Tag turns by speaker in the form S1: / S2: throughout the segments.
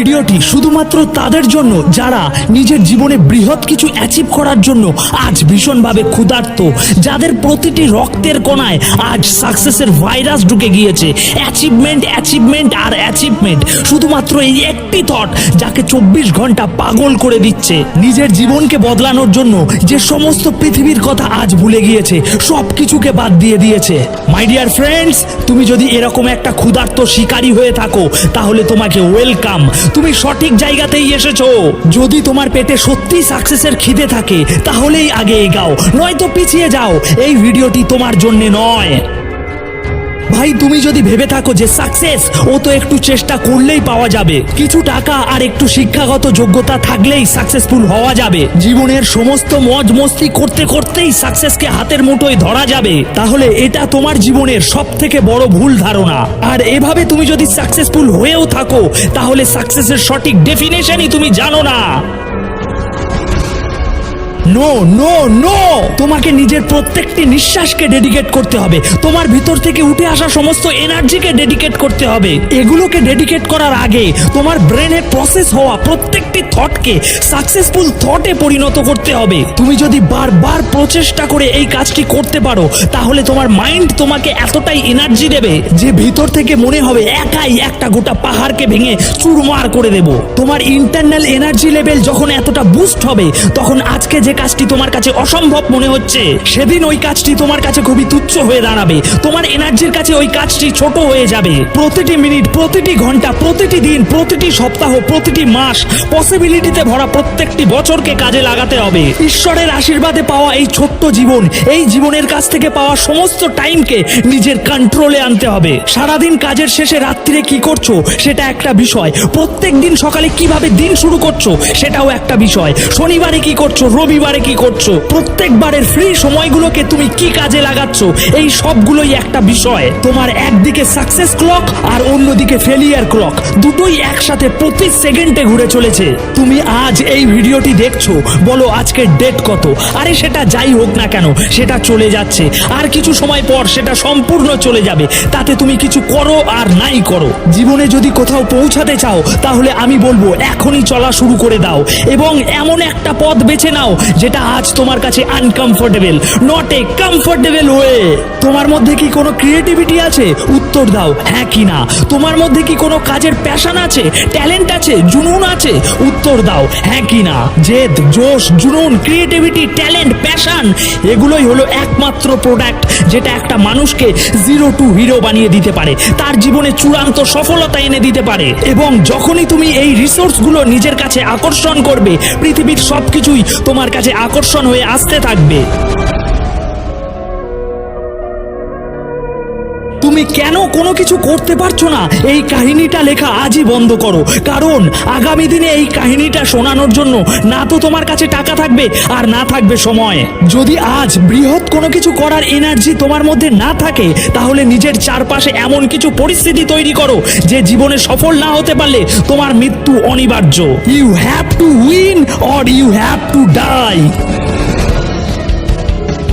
S1: ভিডিওটি শুধুমাত্র তাদের জন্য যারা নিজের জীবনে বৃহৎ কিছু অ্যাচিভ করার জন্য আজ ভীষণভাবে ক্ষুধার্ত, যাদের প্রতিটি রক্তের কোণায় আজ সাকসেসের ভাইরাস ঢুকে গিয়েছে। অ্যাচিভমেন্ট অ্যাচিভমেন্ট আর অ্যাচিভমেন্ট, শুধুমাত্র এই একটি থট যাকে 24 ঘন্টা পাগল করে দিচ্ছে। নিজের জীবনকে বদলানোর জন্য যে সমস্ত পৃথিবীর কথা আজ ভুলে গিয়েছে, সব কিছুকে বাদ দিয়ে দিয়েছে। মাই ডিয়ার ফ্রেন্ডস, তুমি যদি এরকম একটা ক্ষুধার্ত শিকারী হয়ে থাকো তাহলে তোমাকে ওয়েলকাম, তুমি সঠিক জায়গাতেই এসেছো। যদি তোমার পেটে সত্যি সাকসেসের খিদে থাকে তাহলেই আগে এগাও, নয়তো পিছিয়ে যাও। এই ভিডিওটি তোমার জন্য নয়। ভাই, তুমি যদি ভেবে থাকো যে সাকসেস ও তো একটু চেষ্টা করলেই পাওয়া যাবে, কিছু টাকা আর একটু শিক্ষাগত যোগ্যতা থাকলেই সাকসেসফুল হওয়া যাবে, জীবনের সমস্ত মজ মস্তি করতে করতেই সাকসেসকে হাতের মুঠোয় ধরা যাবে, তাহলে এটা তোমার জীবনের সব থেকে বড় ভুল ধারণা। আর এভাবে তুমি যদি সাকসেসফুল হয়েও থাকো তাহলে সাকসেসের সঠিক ডেফিনেশনই তুমি জানো না। নো নো নো, তোমাকে নিজের প্রত্যেকটি নিঃশ্বাসকে ডেডিকেট করতে হবে, তোমার ভিতর থেকে উঠে আসা সমস্ত এনার্জিকে ডেডিকেট করতে হবে। এগুলোকে ডেডিকেট করার আগে তোমার ব্রেনে প্রসেস হওয়া প্রত্যেকটি থটকে সাকসেসফুল থটে পরিণত করতে হবে। তুমি যদি বারবার প্রচেষ্টা করে এই কাজটি করতে পারো তাহলে তোমার মাইন্ড তোমাকে এতটাই এনার্জি দেবে যে ভিতর থেকে মনে হবে একাই একটা গোটা পাহাড়কে ভেঙে চুরমার করে দেব। তোমার ইন্টারনাল এনার্জি লেভেল যখন এতটা বুস্ট হবে, তখন আজকে যে কাজটি তোমার কাছে অসম্ভব মনে হচ্ছে, সেদিন ওই কাজটি তোমার কাছে খুবই তুচ্ছ হয়ে দাঁড়াবে। তোমার এনার্জির কাছে ওই কাজটি ছোট হয়ে যাবে। প্রতিটি মিনিট, প্রতিটি ঘন্টা, প্রতিটি দিন, প্রতিটি সপ্তাহ, প্রতিটি মাস, পসিবিলিটিতে ভরা প্রত্যেকটি বছরকে কাজে লাগাতে হবে। ঈশ্বরের আশীর্বাদে পাওয়া এই ছোট্ট জীবন, এই জীবনের কাছ থেকে পাওয়া সমস্ত টাইমকে নিজের কন্ট্রোলে আনতে হবে। সারাদিন কাজের শেষে রাত্রিরে কি করছো সেটা একটা বিষয়, প্রত্যেক দিন সকালে কিভাবে দিন শুরু করছো সেটাও একটা বিষয়, শনিবারে কি করছো, রবিবারে কি করছো, প্রত্যেকবারের ফ্রি সময়গুলোকে তুমি কি কাজে লাগাচ্ছ, এই সবগুলোই একটা বিষয়। তোমার একদিকে সাকসেস ক্লক আর অন্যদিকে ফেলিয়ার ক্লক, দুটোই একসাথে প্রতি সেকেন্ডে ঘুরে চলেছে। তুমি আজ এই ভিডিওটি দেখছো, বলো আজকের ডেট কত? আরে সেটা যাই হোক না কেন, সেটা চলে যাচ্ছে, আর কিছু সময় পর সেটা সম্পূর্ণ চলে যাবে। তাতে তুমি কিছু করো আর নাই করো, জীবনে যদি কোথাও পৌঁছাতে চাও তাহলে আমি বলবো এখনই চলা শুরু করে দাও এবং এমন একটা পথ বেছে নাও যেটা আজ তোমার কাছে uncomfortable, not a comfortable way. তোমার মধ্যে কি কোনো ক্রিয়েটিভিটি আছে? উত্তর দাও হ্যাঁ কি না। তোমার মধ্যে কি কোনো কাজের প্যাশন আছে, ট্যালেন্ট আছে, জুনুন আছে? উত্তর দাও হ্যাঁ কি না। জেদ, জোশ, জুনুন, ক্রিয়েটিভিটি, ট্যালেন্ট, প্যাশন, এগুলোই হলো একমাত্র প্রোডাক্ট যেটা একটা মানুষকে জিরো টু হিরো বানিয়ে দিতে পারে, তার জীবনে চূড়ান্ত সফলতা এনে দিতে পারে। এবং যখনই তুমি এই রিসোর্সগুলো নিজের কাছে আকর্ষণ করবে, পৃথিবীর সবকিছুই তোমার কাছে আকর্ষণ হয়ে আসতে থাকবে। তুমি কেন কোনো কিছু করতে পারছো না, এই কাহিনীটা লেখা আজই বন্ধ করো, কারণ আগামী দিনে এই কাহিনীটা শোনানোর জন্য না তো তোমার কাছে টাকা থাকবে আর না থাকবে সময়। যদি আজ বৃহৎ কোনো কিছু করার এনার্জি তোমার মধ্যে না থাকে তাহলে নিজের চারপাশে এমন কিছু পরিস্থিতি তৈরি করো যে জীবনে সফল না হতে পারলে তোমার মৃত্যু অনিবার্য। You have to win or you have to die.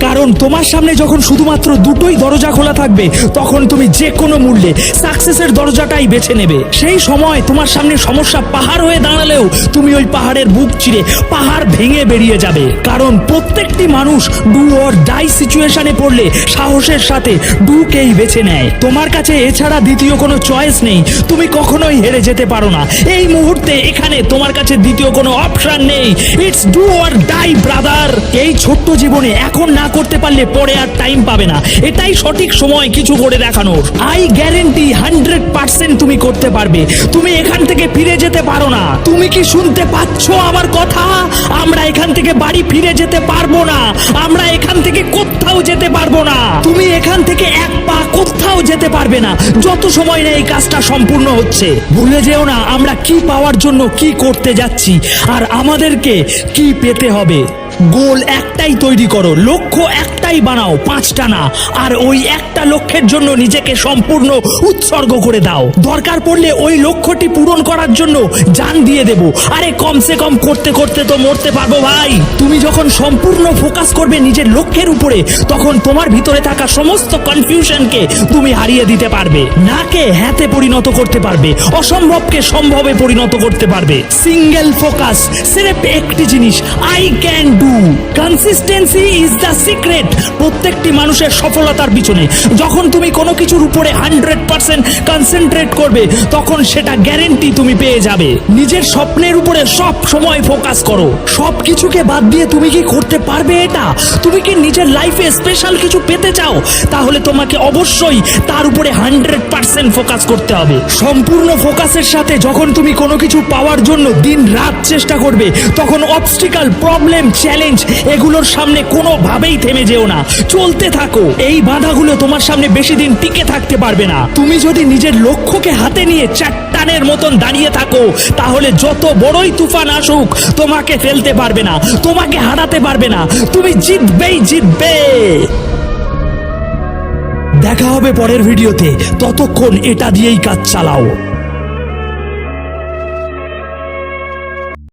S1: কারণ তোমার সামনে যখন শুধুমাত্র দুটোই দরজা খোলা থাকবে তখন তুমি যে কোনো মূল্যে সাকসেসের দরজাটাই বেছে নেবে। সেই সময় তোমার সামনে সমস্যা পাহাড় হয়ে দাঁড়ালেও তুমি ওই পাহাড়ের বুক চিরে পাহাড় ভেঙে বেরিয়ে যাবে। কারণ প্রত্যেকটি মানুষ ডু অর ডাই সিচুয়েশনে পড়লে সাহসের সাথে ডুকেই বেছে নেয়। তোমার কাছে এছাড়া দ্বিতীয় কোনো চয়েস নেই, তুমি কখনোই হেরে যেতে পারো না। এই মুহূর্তে এখানে তোমার কাছে দ্বিতীয় কোনো অপশন নেই, it's do or die brother. এই ছোট্ট জীবনে এখন না করতে পারলে পরে আর টাইম পাবে না, এটাই সঠিক সময় কিছু করে দেখানোর। আই গ্যারেন্টি 100% তুমি করতে পারবে, তুমি এখান থেকে ফিরে যেতে পারো না। তুমি কি শুনতে পাচ্ছ আমার কথা? আমরা এখান থেকে বাড়ি ফিরে যেতে পারবো না, আমরা এখান থেকে কোথাও যেতে পারবো না। তুমি এখান থেকে এক পা কোথাও যেতে পারবে না যত সময় না এই কাজটা সম্পূর্ণ হচ্ছে। ভুলে যেও না আমরা কি পাওয়ার জন্য কি করতে যাচ্ছি আর আমাদেরকে কি পেতে হবে। গোল একটাই তৈরি করো, লক্ষ্য একটাই বানাও, 5টা না। আর ওই একটা লক্ষ্যের জন্য নিজেকে সম্পূর্ণ উৎসর্গ করে দাও। দরকার পড়লে ওই লক্ষ্যটি পূরণ করার জন্য জান দিয়ে দেব। আরে কমসে কম করতে করতে তো মরতে পারবো ভাই। তুমি যখন সম্পূর্ণ ফোকাস করবে নিজের লক্ষ্যের উপরে, তখন তোমার ভিতরে থাকা সমস্ত কনফিউশনকে তুমি হারিয়ে দিতে পারবে। নাকে হ্যাঁতে পরিণত করতে পারবে, অসম্ভবকে সম্ভবে পরিণত করতে পারবে। সিঙ্গেল ফোকাস, সির্ফ একটি জিনিস, I can do. Consistency is the secret প্রত্যেকটি মানুষের সফলতার পিছনে। যখন তুমি কোনো কিছুর উপরে 100% কনসেন্ট্রেট করবে, তখন সেটা গ্যারেন্টি তুমি পেয়ে যাবে। নিজের স্বপ্নের উপরে সব সময় ফোকাস করো। সব কিছুকে বাদ দিয়ে তুমি কি করতে পারবে এটা? তুমি কি নিজের লাইফে স্পেশাল কিছু পেতে চাও? তাহলে তোমাকে অবশ্যই তার উপরে 100% ফোকাস করতে হবে। সম্পূর্ণ ফোকাসের সাথে যখন তুমি কোনো কিছু পাওয়ার জন্য দিন রাত চেষ্টা করবে, তখন অবস্টিকাল, প্রবলেম, চ্যালেঞ্জ এগুলোর সামনে কোনোভাবেই থেমে যেও না, চলতে থাকো। এই বাধাগুলো তোমার সামনে বেশি দিন টিকে থাকতে পারবে না। তুমি যদি নিজের লক্ষ্যকে হাতে নিয়ে চাট্টানের মতন দাঁড়িয়ে থাকো, তাহলে যত বড়ই তুফান আসুক তোমাকে ফেলতে পারবে না, তোমাকে হারাতে পারবে না। তুমি জিতবেই জিতবে। দেখা হবে পরের ভিডিওতে, ততক্ষণ এটা দিয়েই কাজ চালাও।